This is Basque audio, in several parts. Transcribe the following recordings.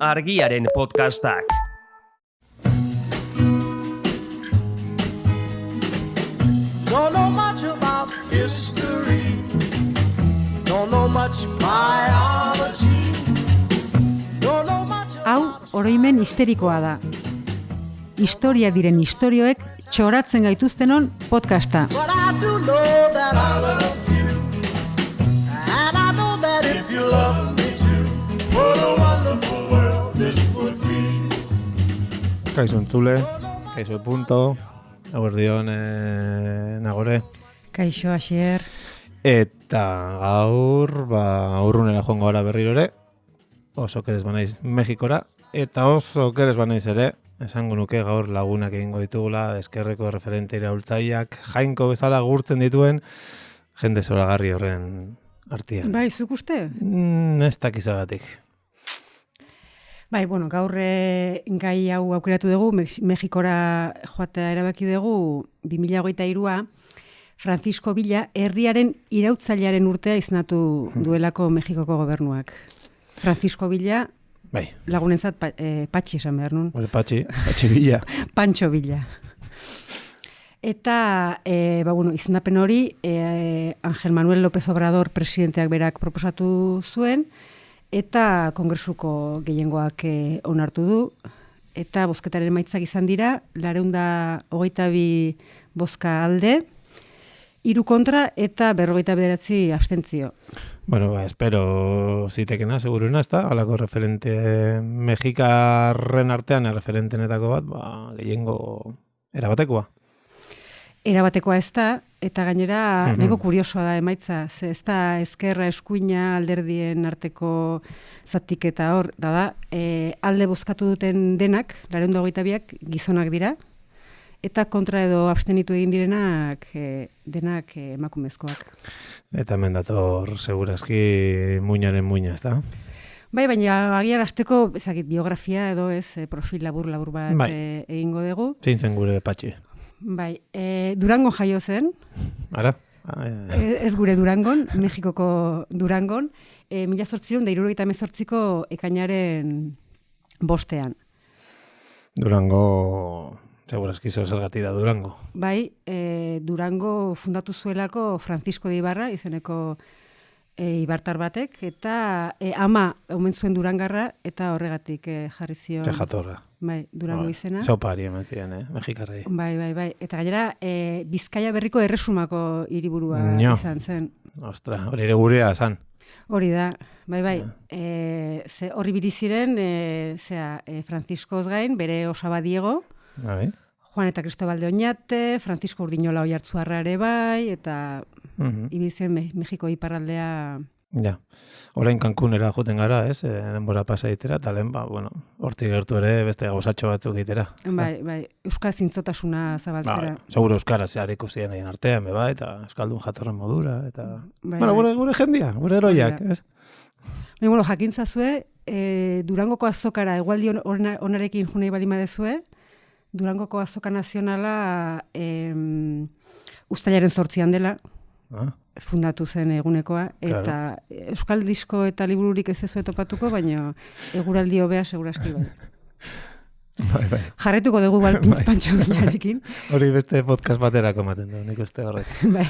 Argiaren podcastak. Don't know much about history. Don't know much biology. Don't know much Hau, oroimen histerikoa da. Historia diren istorioek txoratzen gaituztenon podcasta. But I do know that I love you. And I know that if you love me too, what a wonderful world this would be. Kaixo entzule, kaixo punto, eguerdion nagore. Kaixo, Asier. Eta gaur, urrunera joango gara berriro ere, oso keres banaiz Mexikora, eta oso keres banaiz ere, esango nuke gaur lagunak egingo ditugula, eskerreko referente iraultzaileak, jainko bezala gurtzen dituen, jende zoragarri horren artean. Bai, zuk uste? Ez dakizagatik. Bai, bueno, gaur gai hau aukeratu dugu, Mexikora joatea erabaki dugu 2023a, Francisco Villa herriaren irautzailearen urtea izenatu duelako Mexikoko gobernuak. Francisco Villa, Bai. lagunentzat Patxi esan behar nun. Patxi Villa. Pancho Villa. Eta, izendapen hori, Ángel Manuel López Obrador presidenteak berak proposatu zuen, eta kongresuko gehiengoak onartu du, eta bozketaren emaitzak izan dira, 422 bozka alde, 3 kontra eta 59 abstentzio. Bueno, espero zitekena, seguruna, ez da? Halako referente mexikarren artean, referentenetako bat, gehiengo erabatekoa. Erabatekoa ez da, eta gainera nahiko kuriosoa da emaitza, ez da ezkerra eskuina alderdien arteko zatiketa hor, da, alde bozkatu duten denak, 422ak gizonak dira, eta kontra edo abstenitu egin direnak denak emakumezkoak. Eta hemen dator segurazki muinaren muina, ez da? Bai, baina agian hasteko biografia edo ez profil labur bat egingo dugu. Zein zen gure Patxi? Bai, Durango jaio zen. Ara? Ez gure Durangon, Mexikoko Durangon, 1878ko ekainaren 5. Durango, segurazki zergatik da Durango. Bai, Durango fundatu zuelako Francisco de Ibarra, izeneko ibartar batek, eta ama omen zuen Durangarra, eta horregatik jarri zion. Jatorra. Bai, Durango izena. Zopari eman ziren, Mexikarrei. Bai. Eta gainera, Bizkaia berriko erresumako hiriburua izan zen. Ostra, hori ere gurea zan. Hori da, bai. Horri biriziren, Franciscoz gain, bere osaba Diego, Bai. Juan eta Cristobal de Oñate, Francisco Urdinola Oiartzuarra ere bai, eta ibiltzen Mexiko iparraldea. Ja, orain Cancunera joten gara, ez? Denbora pasa ditera, eta lehen, hortik gertu ere beste gauzatxo batzuk ditera. Bai, euskal zintzotasuna zabaltzera. Seguro euskara zehariko ziren egin artean, eta euskaldun jatorren modura, eta... Bai. Gure jendia, gure eroiak, ez? Bueno, jakintzazue, Durangoko azokara, egualdi onarekin junei bali madezue, Durangoko azoka nazionala uztailaren 8 dela, fundatu zen egunekoa, eta euskal disko eta libururik ez ezue topatuko, baina eguraldi hobea segurazki bai. Bai. Jarretuko dugu Pancho Villarekin. Hori beste podcast baterako ematen du, nik uste horrek. Bai.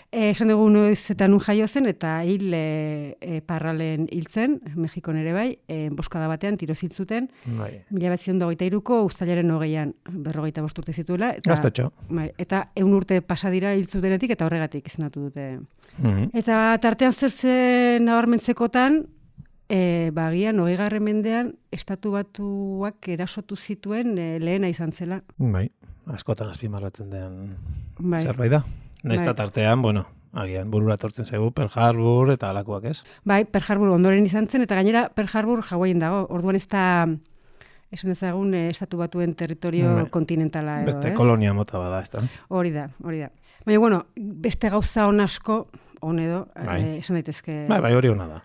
Esan dugu noiz eta nun jaio zen, eta hil parralen hiltzen, Mexikon ere bai, boskada batean tiro ziltzuten, 1923ko uztailaren 20an 45 urte zituela. Gaztatxo. Bai, eta 100 urte pasa dira hiltzutenetik, eta horregatik izendatu dute. Eta tartean zer nabarmentzekotan, agian 20. mendean, Estatu Batuak erasotu zituen lehena izan zela. Bai, askotan azpimarratzen den Bai. zerbait da. Naizta tartean, agian burura tortzen zaigu Pearl Harbor eta alakoak, ez? Bai, Pearl Harbor ondoren izan zen, eta gainera Pearl Harbor Hawaien dago. Orduan ez da, esan ezagun, Estatu Batuen territorio kontinentala edo, beste kolonia mota bada, ez da? Hori da. Baina, beste gauza on asko, on edo, esan daitezke... Bai, hori hona da.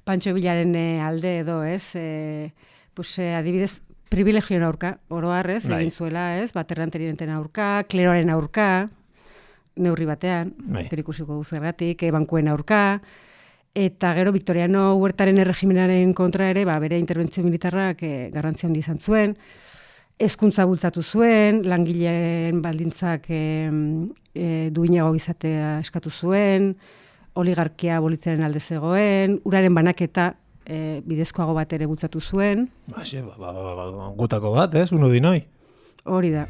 Pancho Villaren alde edo, ez? Adibidez, privilegioen aurka, oroarrez, egin zuela, ez? Baterranterienten aurka, kleroaren aurka, neurri batean, perikusiko guzergatik, bankuen aurka, Eta gero Victoriano Huertaren erregimenaren kontra ere, bere interbentzio militarrak garrantzia handi izan zuen, hezkuntza bultzatu zuen, langileen baldintzak duinago izatea eskatu zuen, oligarkia abolitzaren alde zegoen, uraren banaketa bidezkoago bat ere bultzatu zuen. Gutako bat, uno dinoi. Hori da.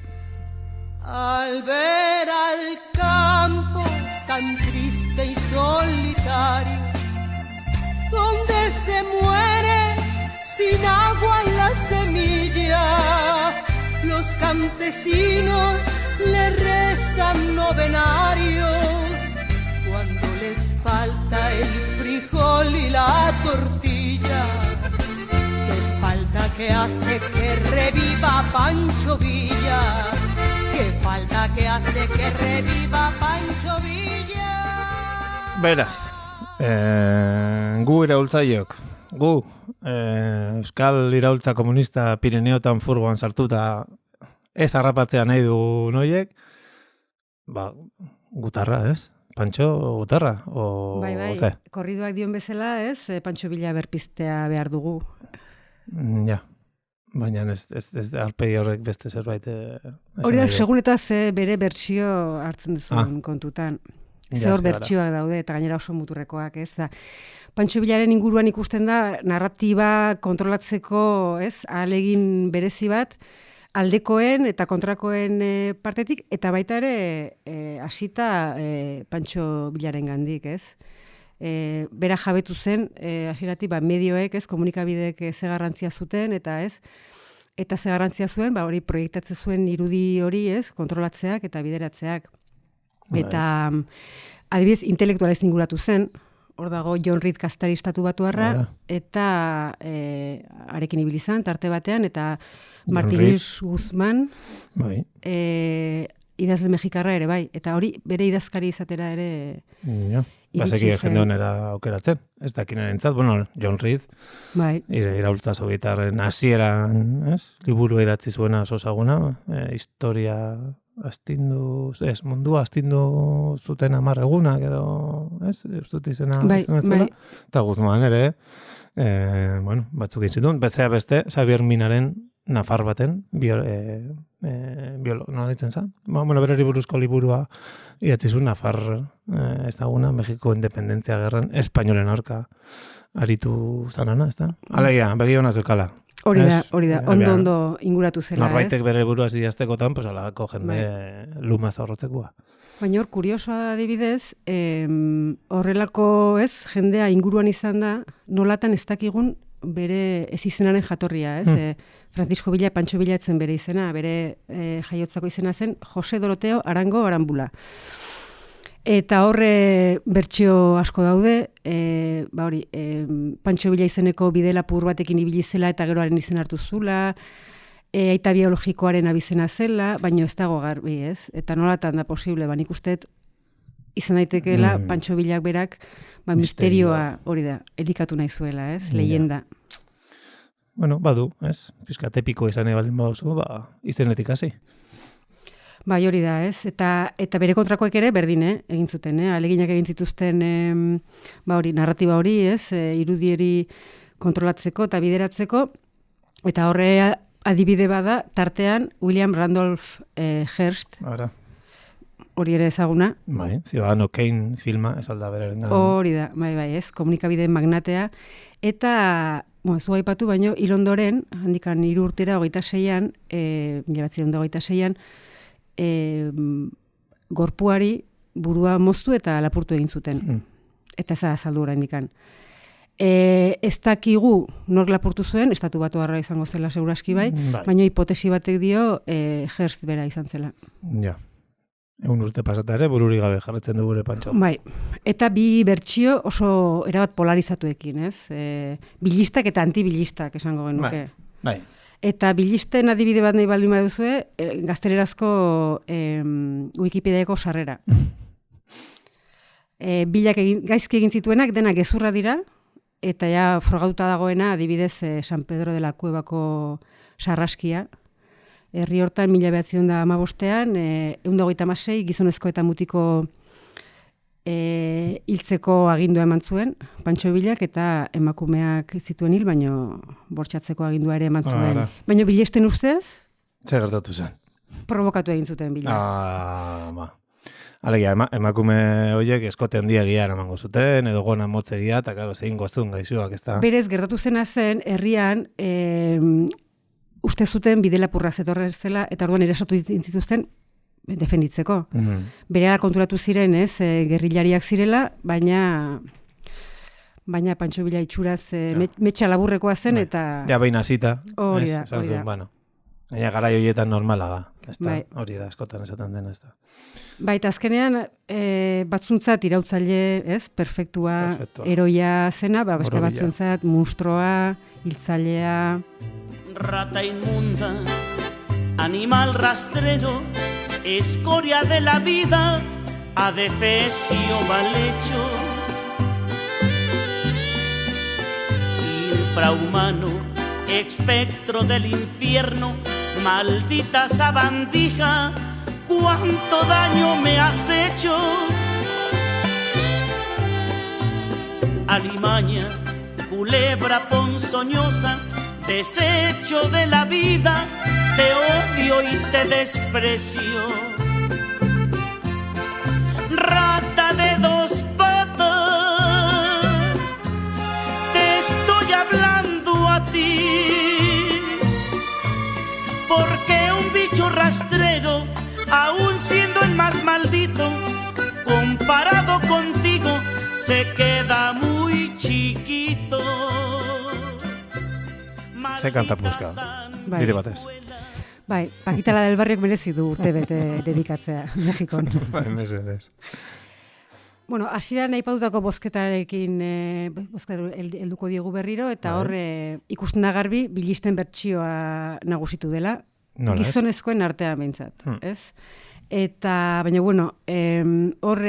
Al ver al campo tan triste y solitario, donde se muere sin agua la semilla, los campesinos le rezan novenarios, cuando les falta el frijol y la tortilla, qué falta que hace que reviva Pancho Villa, qué falta que hace que reviva Pancho Villa. Beraz, gu iraultzaiok, gu Euskal Iraultza Komunista Pirineotan furgoan sartuta ez harrapatzea nahi du noiek, gutarra, ez? Pantxo gutarra? Bai, korridoak dion bezala, ez? Pantxo Villa berpiztea behar dugu. Ja, baina ez arpegi horrek beste zerbait. Hori da, segun eta bere bertsio hartzen duzun kontutan. Hor bertsioak daude, eta gainera oso muturrekoak, ez da. Pantxo Villaren inguruan ikusten da, narratiba kontrolatzeko, ez, ahalegin berezi bat, aldekoen eta kontrakoen partetik, eta baita ere hasita Pantxo Villaren gandik, ez. Bera jabetu zen, hasieratik medioek, ez, komunikabideek ze garrantzia zuten, eta ez, eta ze garrantzia zuen, hori proiektatze zuen irudi hori, ez, kontrolatzeak eta bideratzeak. Eta, adibidez, intelektualez inguratu zen, hor dago John Reed kazetari estatubatuarra, eta arekin ibili izan, tarte batean, eta Martínez Guzmán, idazle mexikarra ere, bai, eta hori bere idazkari izatera ere Baseki jende honera aukeratzen, ez dakinaren entzat, John Reed, iraultza sovietarren hasieran, liburu idatzi zuena oso ezaguna, historia astindu, mundua astindu zuten 10 egunak edo, ez dut izena, eta Guzmán ere, batzuk izitun, beste, Xavier Minaren nafar baten, nola ditzen za? Berari buruzko liburua idatzi zuen nafar ezaguna, Mexiko independentzia gerran, espainolen aurka aritu zanana, ez da? Alegia, begi hona zukala. Hori da, ondo inguratu zela, norbaitek bere buruaz idaztekotan, alako jende lumaz horrotzekua. Baina hor, kuriosoa adibidez, horrelako ez, jendea inguruan izan da, nolatan ez dakigun bere ez izenaren jatorria, ez? Francisco Villa, Pantxo Villa etzen bere izena, bere jaiotzako izena zen Jose Doroteo Arango Arambula. Eta horre bertsio asko daude, Pantxo Villa izeneko bide lapur batekin ibili zela eta geroaren izen hartu zula, aita biologikoaren abizena zela, baina ez dago garbi, ez? Eta nolatan da posible, nik usteet izan daitekeela Pantxo Villak berak misterioa hori da, elikatu nahi zuela, ez? Leyenda. Badu, ez? Piskat epiko izan baldin baduzu, izenetik hasi. Bai, hori da, ez? Eta bere kontrakoek ere berdin, egin zuten, aleginak egin zituzten narratiba hori, ez? Irudieri kontrolatzeko eta bideratzeko, eta horre adibide bada, tartean William Randolph Hearst. Hori ere ezaguna. Bai, Ciudadano Kane filma, ez alda beraren da. Hori da, bai, ez, komunikabideen magnatea. Eta, zu aipatu baino, hil ondoren, handikan 3 urtera, 26an, 1926an, gorpuari burua moztu eta lapurtu egin zuten. Eta ez azaldu oraindikan. Ez dakigu nork lapurtu zuen, estatubatuarra izango zela seguraski bai, baina hipotesi batek dio Hearst bera izan zela. Ja. 1 urte pasata ere bururi gabe jarretzen du gure Pantxo. Bai, eta bi bertsio oso erabat polarizatuekin, ez? Bilistak eta antibilistak esango genuke. Bai. Eta bilisten adibide bat nahi baldin baduzue, gaztelerazko Wikipediako sarrera. Bilak gaizki egin zituenak denak gezurra dira, eta ja frogatuta dagoena adibidez San Pedro de la Cuevako sarraskia. Herri hortan 1915an, 126 gizonezko eta mutiko hiltzeko agindua eman zuen, Pantxo Villak, eta emakumeak zituen hil, baino bortxatzeko agindua ere eman zuen. Baino Bilesten ustez, Zer gertatu zen? provokatu egin zuten Bila. Alegia, emakume horiek eskote handiegia eramango zuten, edo gona motzegia, eta claro, zein goztun gaixuak, ez da? Berez, gertatu zena zen, herrian, uste zuten bidelapurra zetorre zela, eta orduan erasatu zituzten defenditzeko. Berehala konturatu ziren, ez, gerrilariak zirela, baina Pantxo Villa itxuraz metxa laburrekoa zen, eta... Ja, behin hasita. Hori da. Bueno, gaina garai horietan normala da. Bai. Hori da, eskotan esaten dena, ez da. Baita azkenean, batzuntzat irautzaile, ez, perfektua, eroia zena, beste batzuntzat munstroa, hiltzailea. Rata inmunda, animal rastrero, escoria de la vida, adefesio mal hecho. Infrahumano, espectro del infierno, maldita sabandija, cuánto daño me has hecho. Alimaña, culebra ponzoñosa, desecho de la vida, te odio y te desprecio. Rata de dos patas, te estoy hablando a ti, porque un bicho rastrero, aún siendo el más maldito, comparado contigo, se queda muy chiquito. Ze kanta puska, bide batez. Bai, Paquita la del Barriok merezi du urtebete dedikatzea Mexikon. Bai, mesedez. Bueno, hasieran aipatutako bozketarekin helduko diegu berriro, eta hor ikusten da garbi Bilisten bertsioa nagusitu dela. Gizonezkoen artean behintzat, ez? Eta, baina, bueno, hor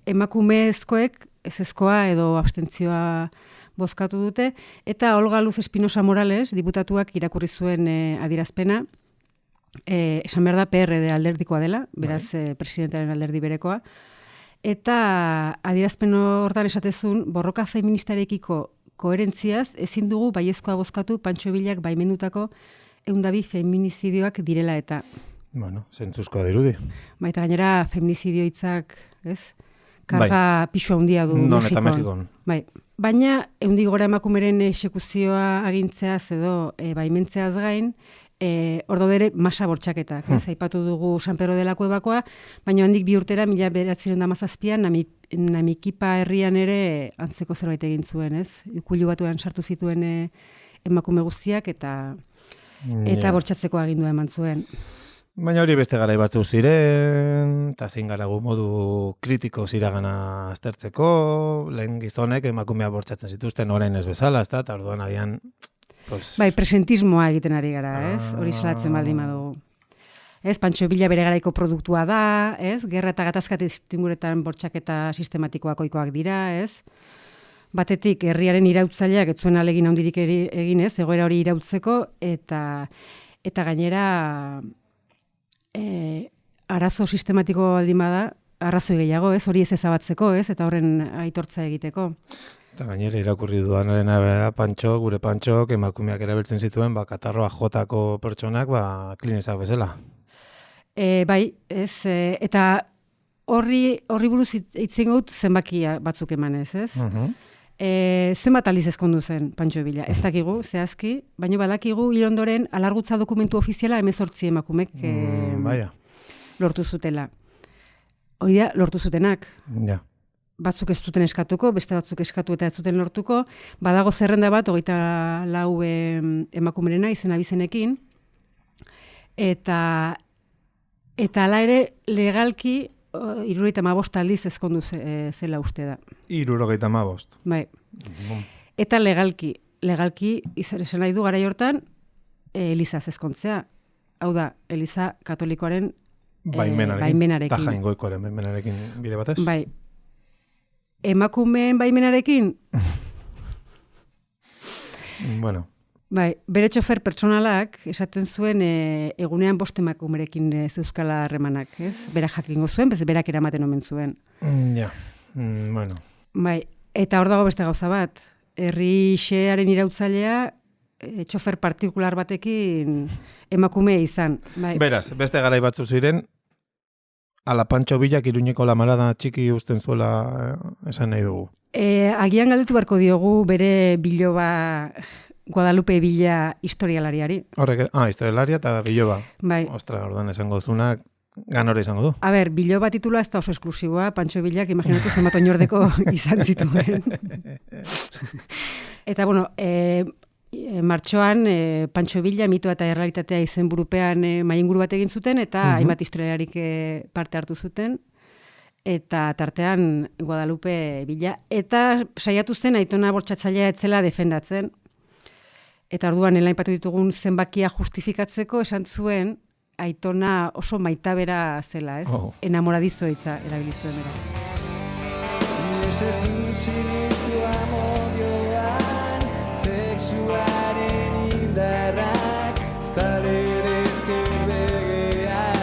emakumezkoek ezezkoa edo abstentzioa bozkatu dute, eta Olga Luz Espinosa Morales, diputatuak irakurri zuen adierazpena, esan behar da PRD alderdikoa dela, beraz presidentearen alderdi berekoa, eta adierazpen hortan esatezun, borroka feministarekiko koherentziaz ezin dugu baiezkoa bozkatu Pantxo Villak baimendutako 102 feminizidioak direla eta. Bueno, zentzuzkoa dirudi. Baita gainera feminizidio hitzak, ez? Karga pisu handia du Non eta Mexikon. Bai. Baina, 100 gora emakumeren exekuzioa agintzeaz edo baimentzeaz gain, hor daudere masa bortxaketak. Aipatu dugu San Pedro de la Cuevakoa, baina handik 2 urtera, 1917an, Namikipa herrian ere antzeko zerbait egin zuen, ez? Ikulu batuan sartu zituen emakume guztiak eta bortxatzeko agindua eman zuen. Baina hori beste garai batzu ziren, eta zein garagu modu kritiko ziragana aztertzeko, lehen gizonek emakumea bortxatzen zituzten orain ez bezala, ez da, eta orduan agian... Bai, presentismoa egiten ari gara, ez? Hori salatzen baldin badugu. Ez, Pantxo Villa bere garaiko produktua da, ez? Gerra eta gatazka tinguretan bortxaketa sistematikoak ohikoak dira, ez? Batetik, herriaren irautzaileak ez zuen alegin handirik egin, ez? Egoera hori irautzeko, eta gainera... arazo sistematiko baldin bada, arrazoi gehiago, ez? Hori ez ezabatzeko, ez? Eta horren aitortza egiteko. Eta gainera irakurri dudanaren abera, gure Pantxok, emakumeak erabiltzen zituen, katarroa jotako pertsonak, klinezak bezala. Bai, ez? Eta horri buruz itzen gaut zenbaki batzuk emanez, ez? Zenbat aldiz ezkondu zen Pantxo Villa, ez dakigu, zehazki, baina badakigu hil ondoren alargutza dokumentu ofiziala 18 emakumek lortu zutela. Hori da, lortu zutenak. Ja. Batzuk ez zuten eskatuko, beste batzuk eskatu eta ez zuten lortuko, badago zerrenda bat, 24 emakumerena izen abizenekin, eta hala ere legalki 75 aldiz ezkondu zela uste da. 75? Bai. Eta legalki esan nahi du garai hortan Elizaz ezkontzea. Hau da, Eliza katolikoaren baimenarekin. Ta jaingoikoaren baimenarekin bide batez? Bai. Emakumeen baimenarekin? Bueno. Bai, bere txofer pertsonalak esaten zuen egunean 5 emakumerekin zeuzkala harremanak, ez? Berak jakingo zuen, berak eramaten omen zuen. Ja, bueno. Bai, eta hor dago beste gauza bat. Herri xearen irautzailea txofer partikular batekin emakume izan. Bai. Beraz, beste garai batzu ziren, ala Pantxo Villak Iruñeko la marada txiki uzten zuela esan nahi dugu. Agian galdetu beharko diogu bere biloba Guadalupe Villa historialariari. Horrek, historialaria eta biloba. Bai. Ostra, ordan esango zunak, ganora izango du. A ber, biloba titula ez da oso esklusiboa, Pantxo Villak imaginatu zenbat oinordeko izan zituen. Eta, bueno, martxoan Pantxo Villa mitoa eta errealitatea izenburupean mainguru bat egin zuten, eta hainbat historialarik parte hartu zuten, eta tartean Guadalupe Villa. Eta saiatu zen Aitona bortxatzailea etzela defendatzen. Eta orduan, aipatu ditugun zenbakia justifikatzeko esan zuen Aitona oso maitabera zela, ez? Enamoradizo hitza erabili zuen bera. Sinistu amodioan, sexuaren indarrak, ztalerezke begeak.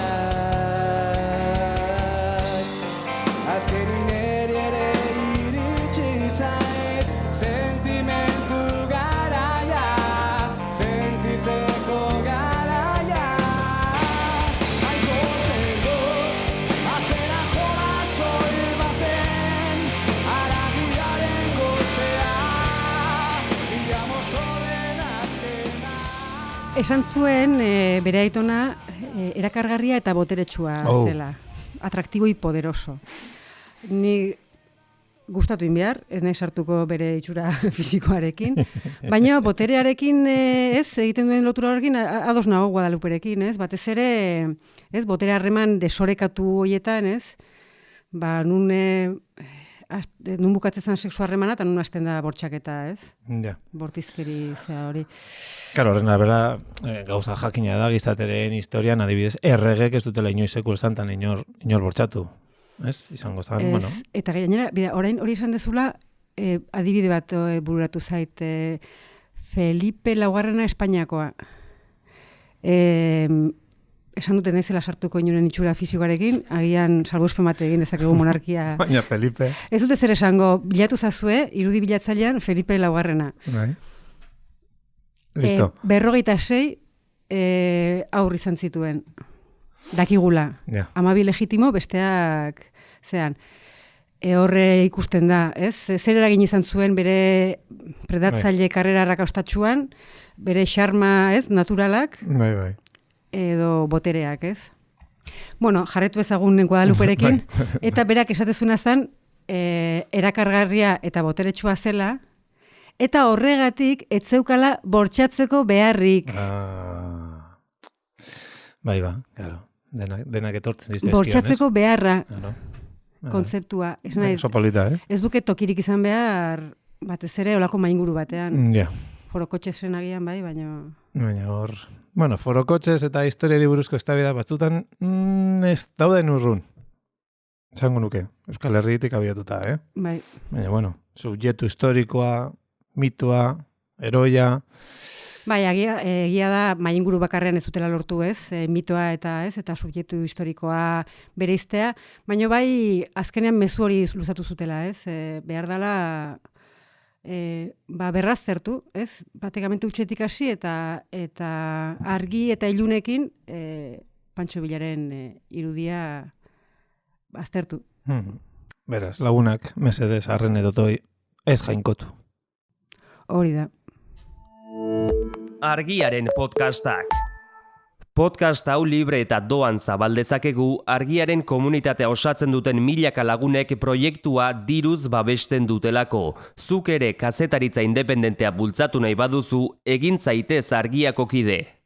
Azkenin ere iritsi zait, sentimentu garaia, sentitzeko garaia. Aitortzen dut, azera jola soil bazen, aragiaren gozea, ilamozko den azkena. Esan zuen bere Aitona erakargarria eta boteretsua zela. Atraktibo y poderoso. Ni gustatu behar, ez nahi sartuko bere itxura fisikoarekin, baina boterearekin ez egiten duen lotura horrekin ados nago Guadaluperekin, ez? Batez ere, ez, botere harreman desorekatu horietan, ez? Ba, nun bukatzen sexu harremana eta nun hasten da bortxaketa, ez? Ja. Bortizkeri zea hori. Karo, horren arabera, gauza jakina da, giztateren historian, adibidez, erregek ez dutela inoiz sekul santan inor bortxatu. Ez? Izango zan, bueno. Eta gainera, orain hori esan dezula, adibide bat bururatu zait, Felipe Laugarrena Espainiakoa. Esan duten naizela sartuko inoren itxura fisikoarekin, agian salbuespen bat egin dezakegu monarkia. Baina Felipe. Ez dute zer esango, bilatu zazue, irudi bilatzailean Felipe Laugarrena. Bai. Listo. 56 aurri izan zituen. Dakigula. Ja. 12 legitimo, besteak zean. Horre ikusten da, ez? Zer eragin izan zuen bere predatzaile karrera rakastatxuan, bere xarma, ez, naturalak, Bai. edo botereak, ez? Bueno, jarretu ezagun Guadaluperekin, eta berak esatezuna zen, erakargarria eta boteretsua zela, eta horregatik ez zeukala bortxatzeko beharrik. Bai, claro. Denak etortzen dizte Bortxatzeko beharra, claro. Kontzeptua. Oso polita, Ez duke tokirik izan behar, batez ere, olako mainguru batean. Ja. Forokotxesen agian, bai, baina hor... Bueno, forokotxez eta historiari buruzko eztabaida batzutan ez dauden urrun. Zango nuke, Euskal Herritik abiatuta, Bai. Baina, bueno, subjektu historikoa, mitoa, heroia... Bai, egia da, mainguru bakarrean ez dutela lortu, ez, mitoa eta subjektu historikoa bereiztea, baina bai, azkenean mezu hori luzatu zutela, ez, behar dela berraztertu, ez, batekamente utxetik hasi eta argi eta ilunekin Pantxo Villaren irudia aztertu. Beraz, lagunak, mesedez, arren edotoi, ez jainkotu. Hori da. Argiaren podcastak. Podcast hau libre eta doan zabaldezakegu Argiaren komunitatea osatzen duten milaka lagunek proiektua diruz babesten dutelako. Zuk ere kazetaritza independentea bultzatu nahi baduzu, egin zaitez Argiako kide.